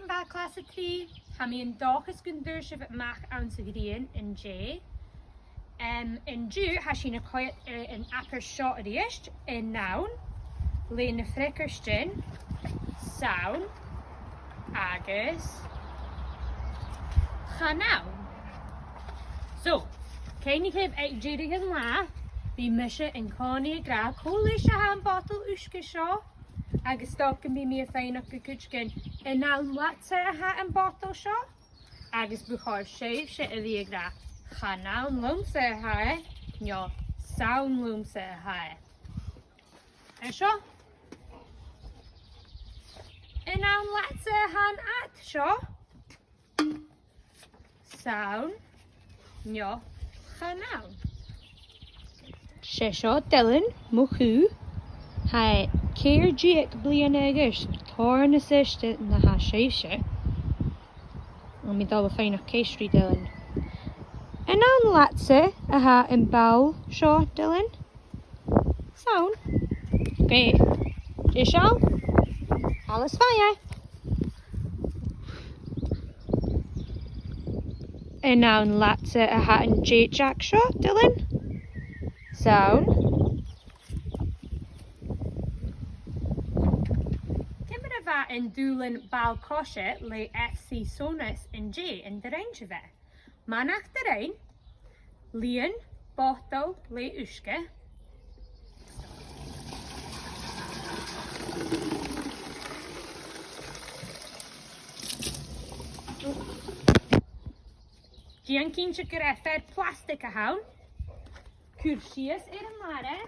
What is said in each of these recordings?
yn fa clas y 3, ha mi yn doch ysgwndwyr sydd mach awn sydd yn J. In Ju, ha sy'n y coet yn upper shot yr eist, in nawn, le yn y ffricerstyn, sawn, agos, chanawn. So, cyn i chyf eich jyri hyn la, fi mysio yn coni y gra, cwl eisiau ha'n botol wysgu sio, agos stop yn bi mi y ffein o'ch gydgyn, yn nawn latsa ha yn botol sio, agos bwchor sheif sy y fi y gra. Chanawn lwmsa hae, nio sawn lwmsa hae. Esio? Yn nawn latsa ha'n at sio, sawn, nio chanawn. Sesio Dylan, mwchw, hae ceir diac blian agos, tor yn y sysd na ha seisio. Ond mi dal y ffein o'ch ceisri Dylan. Yn nawn latsa a ha yn bawl sio Dylan? Sawn? Oce. Jesio? Alles fire. Yn nawn latsa a ha yn Jack sio Dylan? Sawn? Cymryd y fa yn dwlyn bal cosio le FC Sonus yn J yn dyreintio fe. Manach dyrein, lian, botol, le wysga. Dian cyn sy'n gyda plastig a hawn. Cwrsias i'r ymare.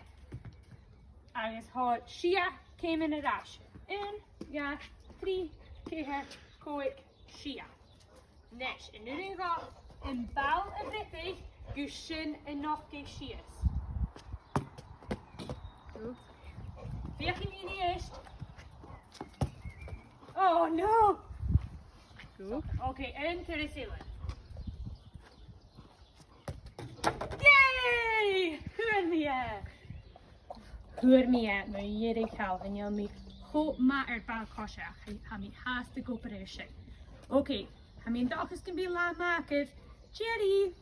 Agos ho sia cym yn y rash. 1, 2, 3, 4, 5, sia. Nes, yn yr un go. Yn bal y frydig, gwsyn yn noch geisias. Fiach i mi eist. Oh no! Okay, enter y silen. Yay! Hwyr mi e! Hwyr mi e, mae i'r ei cael yn iawn mi ho ma bal cosiach, ha mi has dy gwybod eisiau. Okay, ha mi'n doch ysgyn bi la ma gyf. Jerry!